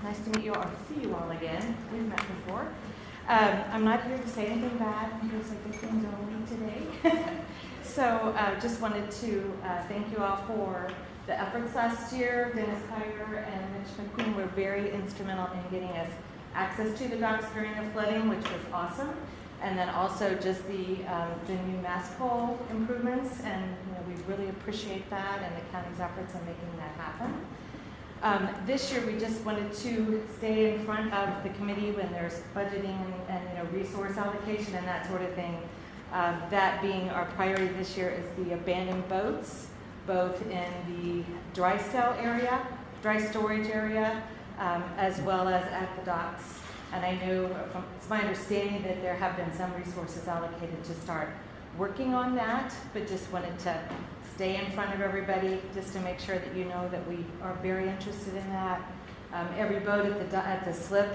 Nice to meet you all, or see you all again. We've met before. I'm not here to say anything bad. There's like good things only today. So just wanted to thank you all for the efforts last year. Dennis Kyer and Mitch McQueen were very instrumental in getting us access to the docks during the flooding, which was awesome. And then also just the new mast pole improvements, and we really appreciate that and the county's efforts in making that happen. This year we just wanted to stay in front of the committee when there's budgeting and resource allocation and that sort of thing. That being our priority this year is the abandoned boats, both in the dry storage area, as well as at the docks. And I know it's my understanding that there have been some resources allocated to start working on that, but just wanted to stay in front of everybody just to make sure that you know that we are very interested in that. Every boat at the slip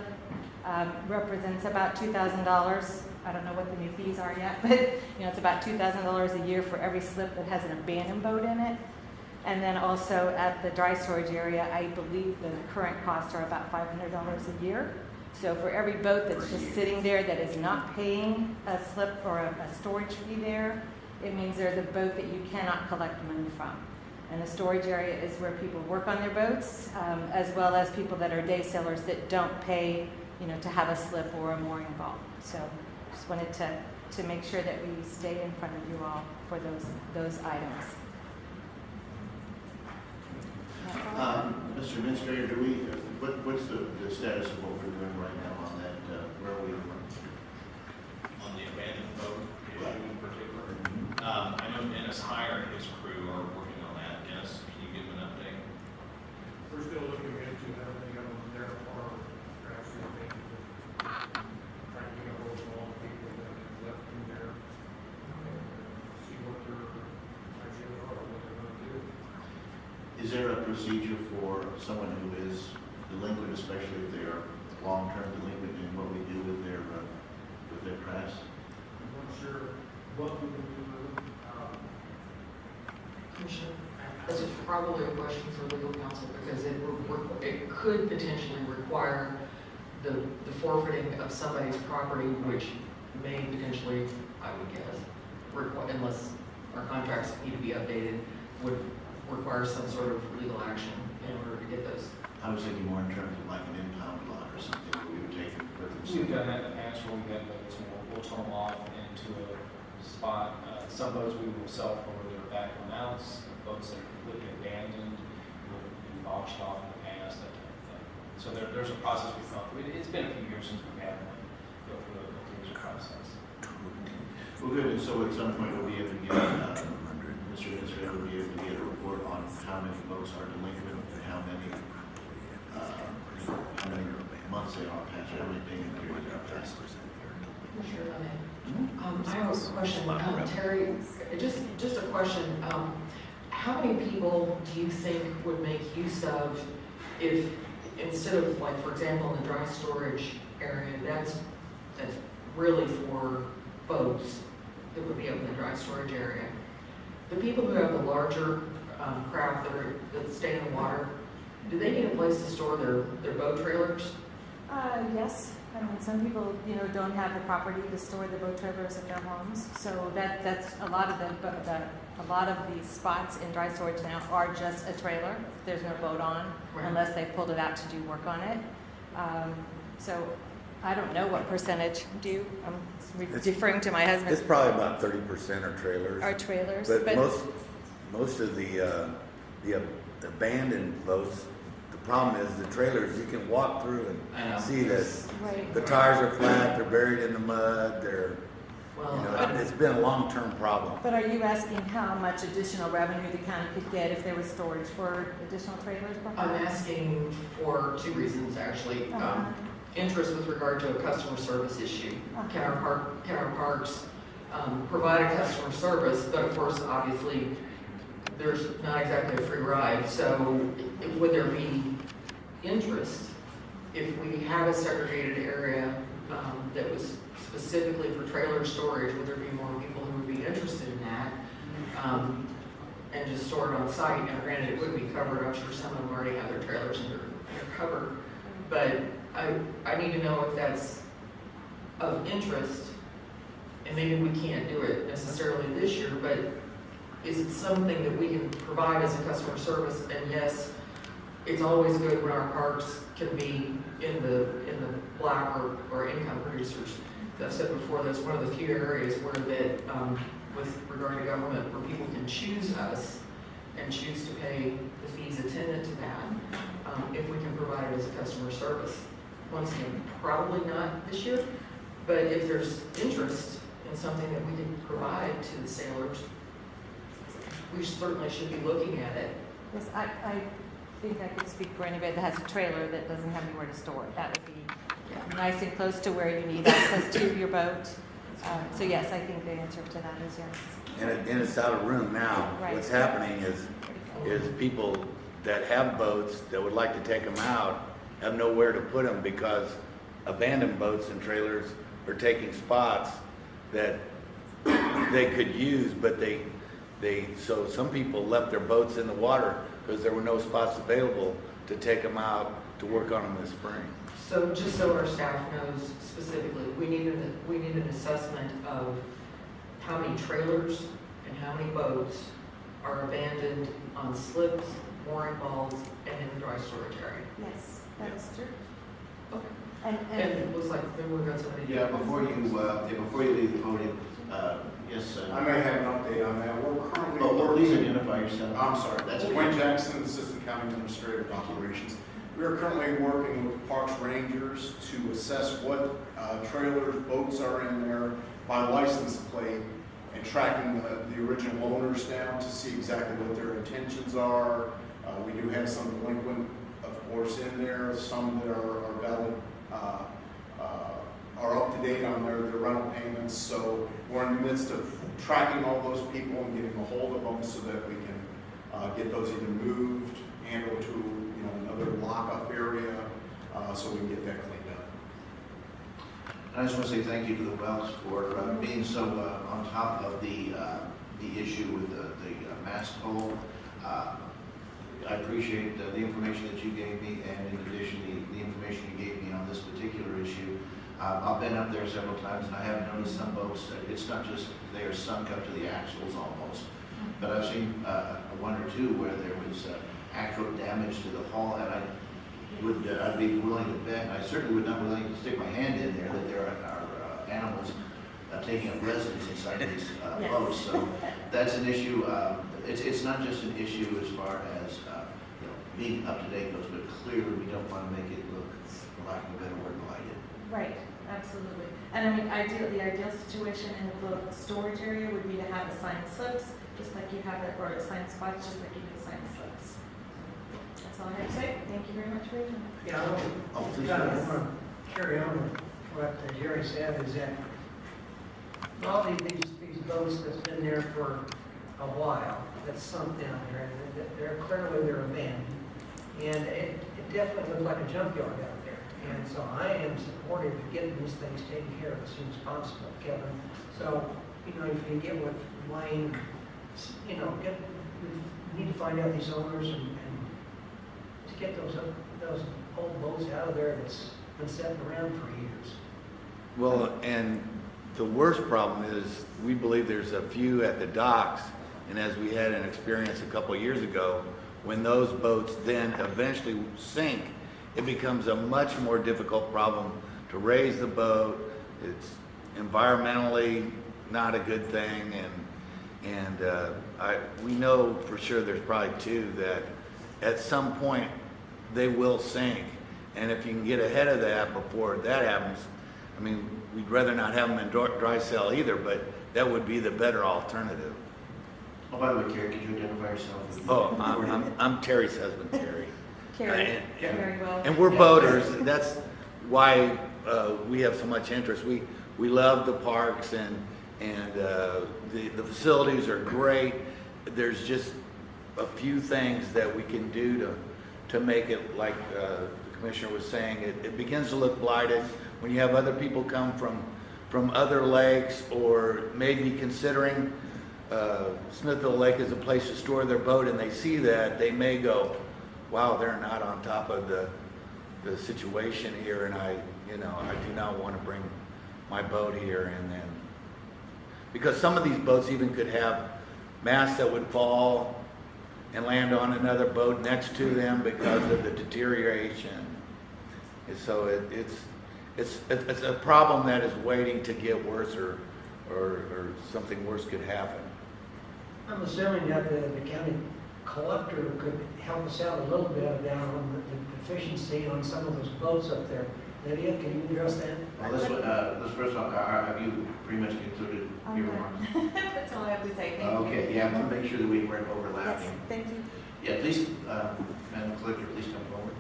represents about $2,000. I don't know what the new fees are yet, but it's about $2,000 a year for every slip that has an abandoned boat in it. And then also at the dry storage area, I believe the current costs are about $500 a year. So for every boat that's just sitting there that is not paying a slip or a storage fee there, it means there's a boat that you cannot collect money from. And the storage area is where people work on their boats, as well as people that are day sailors that don't pay, to have a slip or a mooring ball. So just wanted to make sure that we stay in front of you all for those items. Mr. Administrator, what's the status of what we're doing right now on that, where we are? On the abandoned boat issue in particular. I know Dennis Hire and his crew are working on that. Dennis, can you give an update? We're still looking into everything on their part, perhaps trying to get a hold of all the people that have left in there, see what their ideas are, what they're going to do. Is there a procedure for someone who is delinquent, especially if they are long-term delinquent, in what we do with their crafts? I'm not sure what we can do with them. Commissioner, this is probably a question for legal counsel because it could potentially require the forfeiting of somebody's property, which may potentially, I would guess, unless our contracts need to be updated, would require some sort of legal action in order to get those. I was thinking more in terms of like an impound lot or something where we would take it for We've done that in the past where we've got boats and we'll turn them off into a spot. Some boats we will sell for their valuable amounts. Boats that are completely abandoned will be auctioned off in the past, that type of thing. So there's a process we've gone through. It's been a few years since we've had one go through a process. Well, good. And so at some point we'll be able to get, Mr. Administrator will be able to get a report on how many boats are delinquent and how many months they are past, how many payment periods are past. Sure, I have a question. Terry, just a question. How many people do you think would make use of if, instead of, like, for example, in the dry storage area, that's really for boats that would be up in the dry storage area. The people who have the larger craft that stay in the water, do they need a place to store their boat trailers? Yes. I mean, some people, don't have the property to store the boat trailers at their homes. So that's a lot of these spots in dry storage now are just a trailer. There's no boat on, right, unless they pulled it out to do work on it. So I don't know what percentage do. I'm deferring to my husband. It's probably about 30% are trailers. Are trailers, but most of the abandoned boats. The problem is the trailers, you can walk through and see that right, the tires are flat, they're buried in the mud, it's been a long-term problem. But are you asking how much additional revenue the county could get if there was storage for additional trailers? Perhaps? I'm asking for two reasons, actually. Interest with regard to a customer service issue. Can our parks provide a customer service? But of course, obviously, there's not exactly a free ride. So would there be interest if we have a segregated area that was specifically for trailer storage? Would there be more people who would be interested in that and just store it on site? And granted, it wouldn't be covered. I'm sure some of them already have their trailers and they're covered. but I need to know if that's of interest, and maybe we can't do it necessarily this year, but is it something that we can provide as a customer service? And yes, it's always good when our parks can be in the black or income producers. I've said before, that's one of the few areas where that, with regard to government, where people can choose us and choose to pay the fees attendant to that, if we can provide it as a customer service. Once again, probably not this year, but if there's interest in something that we can provide to the sailors, we certainly should be looking at it. Yes, I think I could speak for anybody that has a trailer that doesn't have anywhere to store it. That would be nice and close to where you need access to your boat. So yes, I think the answer to that is yes. And it's out of room now. Right. What's happening is people that have boats that would like to take them out have nowhere to put them because abandoned boats and trailers are taking spots that they could use, but so some people left their boats in the water because there were no spots available to take them out to work on them this spring. So just so our staff knows specifically, we need an assessment of how many trailers and how many boats are abandoned on slips, mooring balls, and in the dry storage area. Yes, that is true. Okay. And And it looks like maybe we've got somebody. Yeah, before you leave the podium, yes. I may have an update on that. We're currently Please working. identify yourself. I'm sorry. That's Wayne okay. Jackson, Assistant County Administrator of Operations. We are currently working with Parks Rangers to assess what trailers, boats are in there by license plate and tracking the original owners down to see exactly what their intentions are. We do have some delinquent, of course, in there, some that are valid, are up to date on their rental payments. So we're in the midst of tracking all those people and getting a hold of them so that we can get those either moved and or to another lockup area so we can get that cleaned up. I just want to say thank you to the Welks for being so on top of the issue with the mast pole. I appreciate the information that you gave me, and in addition, the information you gave me on this particular issue. I've been up there several times, and I have noticed some boats, it's not just they are sunk up to the axles almost, but I've seen one or two where there was actual damage to the hull, and I'd be willing to bet, and I certainly would not be willing to stick my hand in there, that there are animals taking up residence inside these boats. So that's an issue. It's not just an issue as far as being up to date goes, but clearly we don't want to make it look, for lack of a better word, blighted. right, absolutely. And I mean, the ideal situation in the boat storage area would be to have assigned slips, just like you have it, or assigned spots, just like you do assigned slips. That's all I have to say. Thank you very much for your time. Yeah, Oh, please. I want to carry on with what Jerry said, is that all these boats that's been there for a while, that's sunk down there, and they're abandoned. And it definitely looked like a junkyard out there. And so I am supportive of getting these things taken care of as soon as possible, Kevin. So, if you can get with Wayne, we need to find out these owners and to get those old boats out of there that's been sitting around for years. Well, and the worst problem is we believe there's a few at the docks, and as we had an experience a couple of years ago, when those boats then eventually sink, it becomes a much more difficult problem to raise the boat. It's environmentally not a good thing, and we know for sure there's probably two that at some point they will sink, and if you can get ahead of that before that happens, I mean, we'd rather not have them in dry cell either, but that would be the better alternative. Oh, by the way, Carey, could you identify yourself? Oh, I'm Terry's husband, Terry. Carey, very well. And we're boaters. That's why we have so much interest. We love the parks, and the facilities are great. There's just a few things that we can do to make it, like the commissioner was saying, it begins to look blighted when you have other people come from other lakes, or maybe considering Smithville Lake is a place to store their boat, and they see that, they may go, wow, they're not on top of the situation here, and I do not want to bring my boat here, and then, because some of these boats even could have masts that would fall and land on another boat next to them because of the deterioration. And so it's a problem that is waiting to get worse, or something worse could happen. I'm assuming that the county collector could help us out a little bit down on the deficiency on some of those boats up there. Lydia, can you address that? Well, let's first off, have you pretty much concluded your remarks? That's all I have to say, thank you. Okay, yeah, I want to make sure that we weren't Yes, overlapping. thank you. Yeah, please, Madam Collector, please come forward.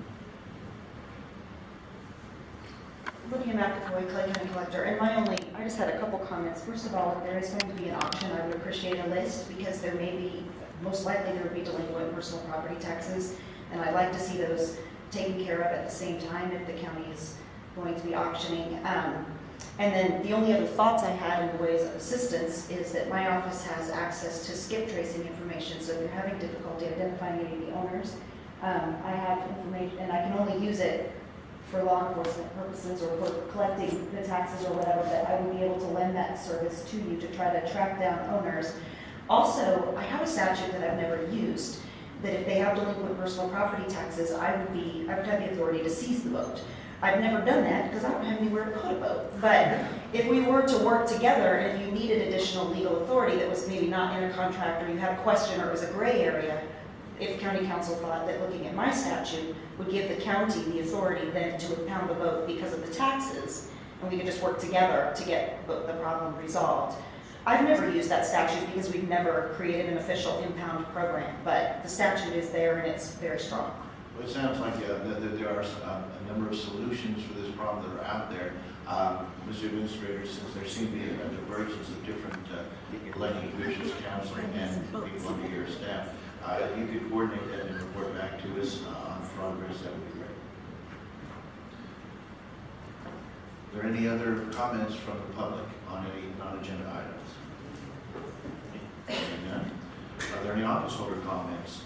Lydia McAvoy, Clay County Collector, and I just had a couple comments. First of all, if there is going to be an auction, I would appreciate a list, because there may be, most likely there would be delinquent personal property taxes, and I'd like to see those taken care of at the same time if the county is going to be auctioning. And then the only other thoughts I had in the ways of assistance is that my office has access to skip tracing information, so if you're having difficulty identifying any of the owners, I have information, and I can only use it for law enforcement purposes or for collecting the taxes or whatever, but I would be able to lend that service to you to try to track down owners. Also, I have a statute that I've never used, that if they have delinquent personal property taxes, I would have the authority to seize the boat. I've never done that because I don't have anywhere to put a boat. But if we were to work together, and if you needed additional legal authority that was maybe not in a contract, or you had a question, or it was a gray area, if county council thought that looking at my statute would give the county the authority then to impound the boat because of the taxes, and we could just work together to get the problem resolved. I've never used that statute because we've never created an official impound program, but the statute is there and it's very strong. Well, it sounds like that there are a number of solutions for this problem that are out there. Mr. Administrator, since there seem to be a divergence of different elected officials, counseling, and people under your staff, if you could coordinate that and report back to us on progress, that would be great. Are there any other comments from the public on any non-agenda items? Are there any office holder comments?